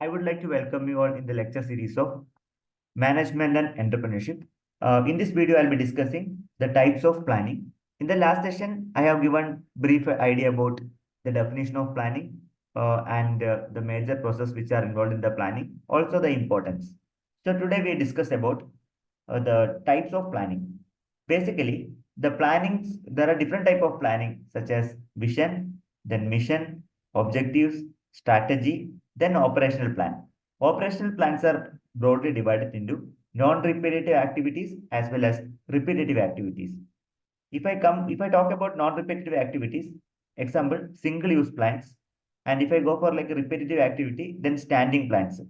I would like to welcome you all in the lecture series of Management and Entrepreneurship. In this video, I'll be discussing the types of planning. In the last session, I have given brief idea about the definition of planning and the major process which are involved in the planning, also the importance. So today we discuss about the types of planning. Basically, the plannings, there are different type of planning such as vision, then mission, objectives, strategy, then operational plan. Operational plans are broadly divided into non-repetitive activities as well as repetitive activities. If I talk about non-repetitive activities, example, single-use plans, and if I go for like a repetitive activity, then standing plans.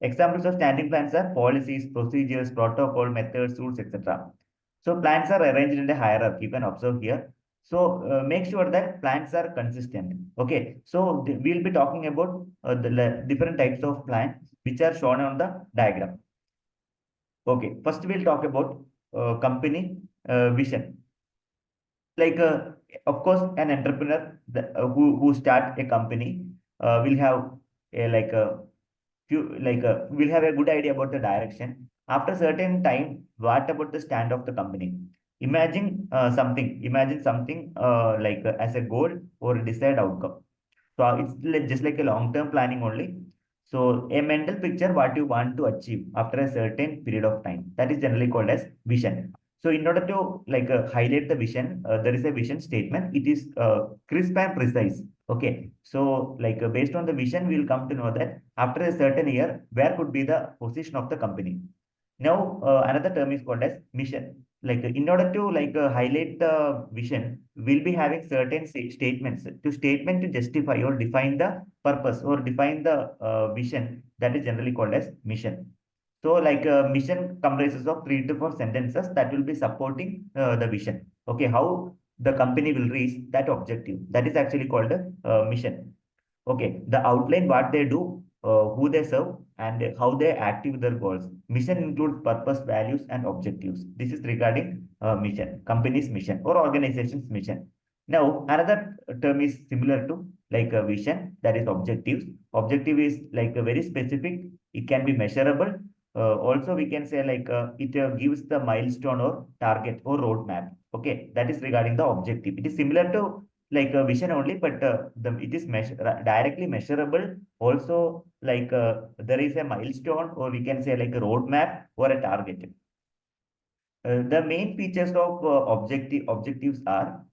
Examples of standing plans are policies, procedures, protocol, methods, rules, etc. So plans are arranged in a hierarchy. You can observe here. So make sure that plans are consistent. Okay. So we'll be talking about the different types of plans which are shown on the diagram. Okay. First, we'll talk about company vision. Like of course an entrepreneur who start a company will have a like a few like will have a good idea about the direction after certain time. What about the stand of the company? Imagine something as a goal or a desired outcome. So it's just like a long-term planning only. So a mental picture what you want to achieve after a certain period of time. That is generally called as vision. So in order to highlight the vision, there is a vision statement. It is crisp and precise. Okay. So based on the vision, we will come to know that after a certain year, where could be the position of the company. Now, another term is called as mission. In order to highlight the vision, we'll be having certain statements. To statement to justify or define the purpose or define the vision, that is generally called as mission. So, mission comprises of 3 to 4 sentences that will be supporting the vision. Okay, how the company will reach that objective. That is actually called a mission. Okay, the outline what they do, who they serve, and how they achieve their goals. Mission includes purpose, values, and objectives. This is regarding mission, company's mission or organization's mission. Now, another term is similar to like a vision, that is objectives. Objective is like a very specific. It can be measurable. Also, we can say it gives the milestone or target or roadmap. Okay, that is regarding the objective. It is similar to like a vision only, but it is directly measurable. Also, there is a milestone, or we can say like a roadmap or a target. The main features of objectives are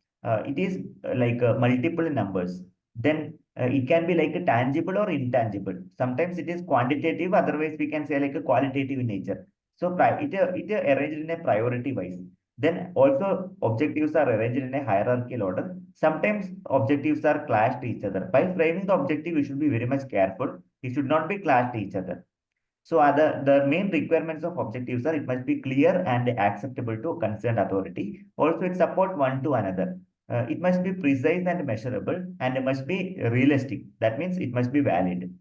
it is multiple numbers. Then it can be like a tangible or intangible. Sometimes it is quantitative, otherwise we can say like a qualitative in nature. So it is arranged in a priority wise. Then also objectives are arranged in a hierarchical order. Sometimes objectives are clashed to each other. While framing the objective, you should be very much careful. It should not be clashed to each other. So the main requirements of objectives are it must be clear and acceptable to concerned authority. Also, it support one to another. It must be precise and measurable, and it must be realistic. That means it must be valid.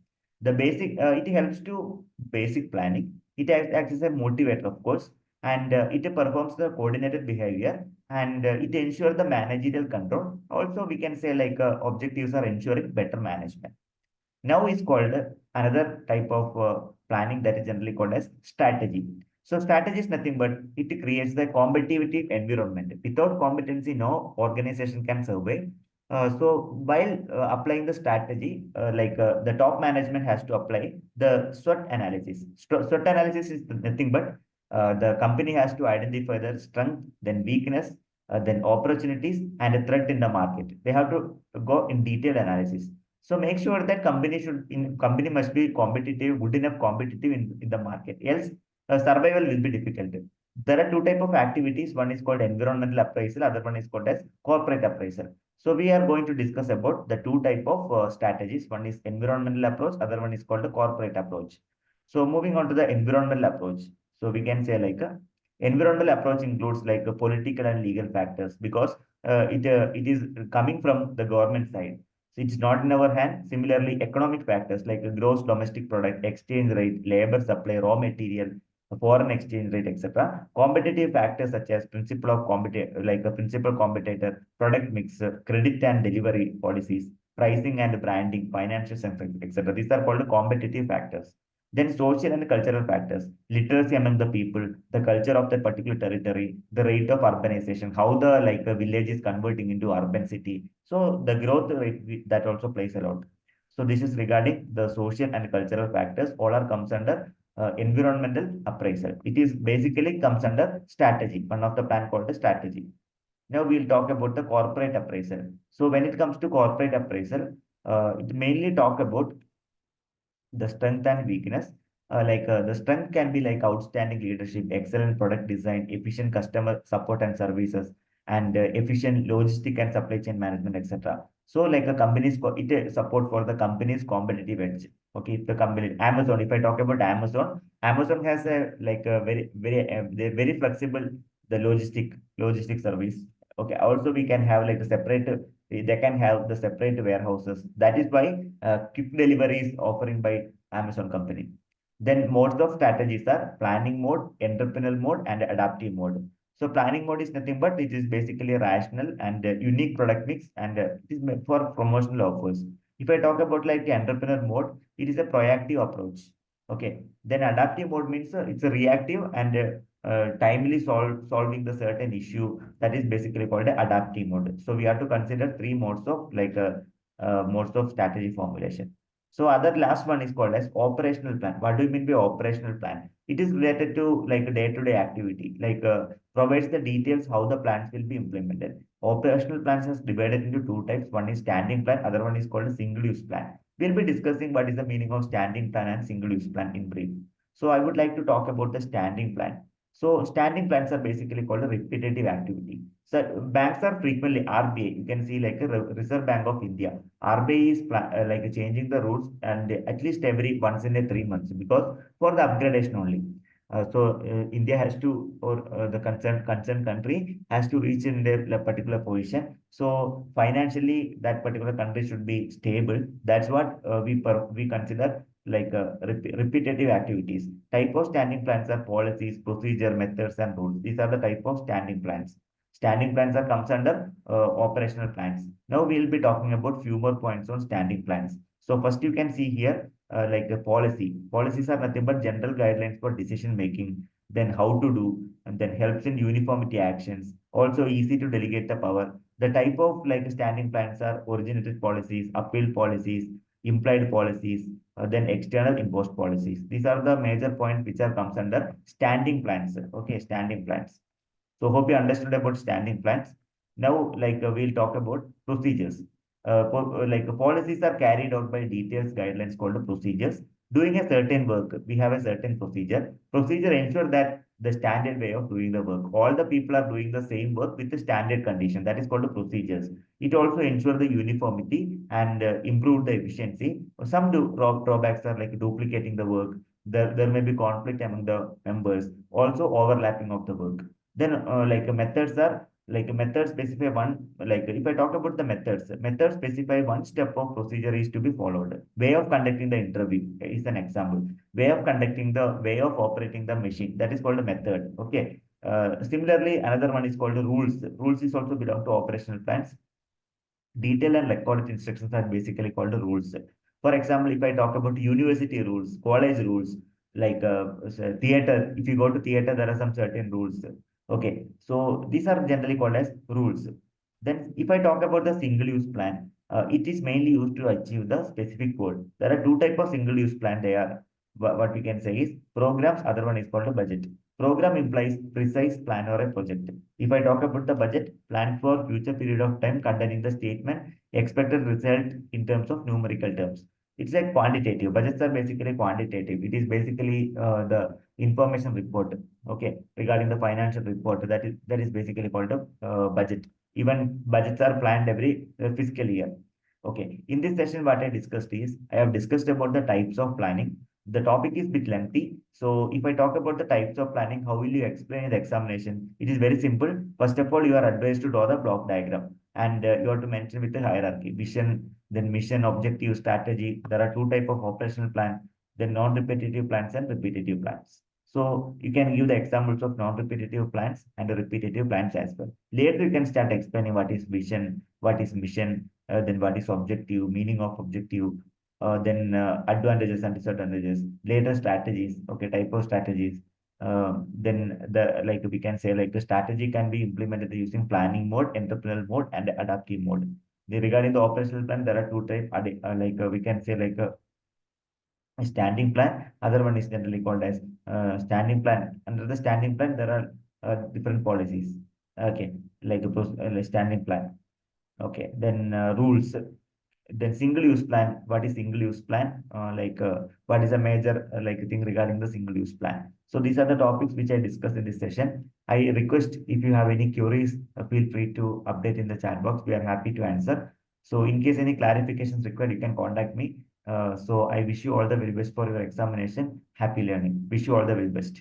It helps to basic planning. It acts as a motivator, of course, and it performs the coordinated behavior, and it ensures the managerial control. Also, we can say objectives are ensuring better management. Now is called another type of planning that is generally called as strategy. So strategy is nothing but it creates the competitive environment. Without competency, no organization can survive. So while applying the strategy, the top management has to apply the SWOT analysis. SWOT analysis is nothing but the company has to identify the strength, then weakness, then opportunities, and a threat in the market. They have to go in detailed analysis. So make sure that company must be competitive, good enough competitive in the market. Else, survival will be difficult. There are two type of activities. One is called environmental appraisal. Other one is called as corporate appraisal. So we are going to discuss about the two type of strategies. One is environmental approach. Other one is called the corporate approach. So moving on to the environmental approach. So we can say environmental approach includes political and legal factors because it is coming from the government side. So it's not in our hand. Similarly, economic factors like gross domestic product, exchange rate, labor supply, raw material, foreign exchange rate, etc. Competitive factors such as principle of competitor, like a principal competitor, product mix, credit and delivery policies, pricing and branding, financial strength, etc. These are called competitive factors. Then social and cultural factors, literacy among the people, the culture of that particular territory, the rate of urbanization, how the village is converting into urban city. So the growth rate that also plays a lot. So this is regarding the social and cultural factors. All are comes under environmental appraisal. It is basically comes under strategy. One of the plan called the strategy. Now we'll talk about the corporate appraisal. So when it comes to corporate appraisal, it mainly talk about the strength and weakness. The strength can be like outstanding leadership, excellent product design, efficient customer support and services, and efficient logistic and supply chain management, etc. So like a company's it support for the company's competitive edge. Okay, if the company Amazon, if I talk about Amazon, Amazon has a a they're very flexible the logistic service. Okay, also we can have like a separate they can have the separate warehouses. That is why quick delivery is offering by Amazon company. Then modes of strategies are planning mode, entrepreneurial mode, and adaptive mode. So planning mode is nothing but it is basically a rational and unique product mix, and it is made for promotional offers. If I talk about like the entrepreneur mode, it is a proactive approach. Okay. Then adaptive mode means it's a reactive and timely solving the certain issue, that is basically called a adaptive mode. So we have to consider three modes of modes of strategy formulation. So other last one is called as operational plan. What do you mean by operational plan? It is related to like a day-to-day activity, provides the details how the plans will be implemented. Operational plans is divided into two types. One is standing plan, other one is called a single-use plan. We'll be discussing what is the meaning of standing plan and single-use plan in brief. So I would like to talk about the standing plan. So standing plans are basically called a repetitive activity. So banks are frequently RBI. You can see like a Reserve Bank of India. RBI is changing the rules and at least every once in a 3 months because for the upgradation only. India has to, or the concerned country has to reach in their particular position. So financially, that particular country should be stable. That's what we consider repetitive activities. Type of standing plans are policies, procedure, methods, and rules. These are the type of standing plans. Standing plans are comes under operational plans. Now we'll be talking about few more points on standing plans. So first you can see here like a policy. Policies are nothing but general guidelines for decision making, then how to do, and then helps in uniformity actions. Also easy to delegate the power. The type of like standing plans are originated policies, appeal policies, implied policies, then external imposed policies. These are the major points which are comes under standing plans. Okay, standing plans. So hope you understood about standing plans. Now, we'll talk about procedures. Policies are carried out by details guidelines called procedures. Doing a certain work, we have a certain procedure. Procedure ensure that the standard way of doing the work. All the people are doing the same work with the standard condition. That is called the procedures. It also ensure the uniformity and improve the efficiency. Some drawbacks are like duplicating the work. There may be conflict among the members. Also overlapping of the work. Then methods are methods specify one, if I talk about the methods specify one step of procedure is to be followed. Way of conducting the interview is an example. Way of conducting the way of operating the machine, that is called a method. Okay. Similarly, another one is called rules. Rules is also belong to operational plans. Detail and recorded instructions are basically called rules. For example, if I talk about university rules, college rules, theater, if you go to theater, there are some certain rules. Okay, so these are generally called as rules. Then, if I talk about the single-use plan, it is mainly used to achieve the specific goal. There are two type of single-use plan. They are what we can say is programs. Other one is called a budget. Program implies precise plan or a project. If I talk about the budget, plan for future period of time containing the statement expected result in terms of numerical terms. It's like quantitative. Budgets are basically quantitative. It is basically the information report. Okay, regarding the financial report, that is basically called a budget. Even budgets are planned every fiscal year. Okay, in this session, what I have discussed about the types of planning. The topic is bit lengthy. So if I talk about the types of planning, how will you explain in the examination? It is very simple. First of all, you are advised to draw the block diagram and you have to mention with the hierarchy, vision, then mission, objective, strategy. There are two type of operational plan, then non-repetitive plans and repetitive plans. So you can give the examples of non-repetitive plans and the repetitive plans as well. Later, you can start explaining what is vision, what is mission, then what is objective, meaning of objective, then advantages and disadvantages, later strategies, okay, type of strategies. Then the like we can say like the strategy can be implemented using planning mode, entrepreneurial mode, and adaptive mode. Regarding the operational plan, there are two types. We can say like a standing plan. Other one is generally called as standing plan. Under the standing plan, there are different policies. Okay, like standing plan. Okay, then rules. Then single use plan. What is single use plan? What is a major thing regarding the single use plan? So these are the topics which I discussed in this session. I request if you have any queries, feel free to update in the chat box. We are happy to answer. So in case any clarifications required, you can contact me. So I wish you all the very best for your examination. Happy learning. Wish you all the very best.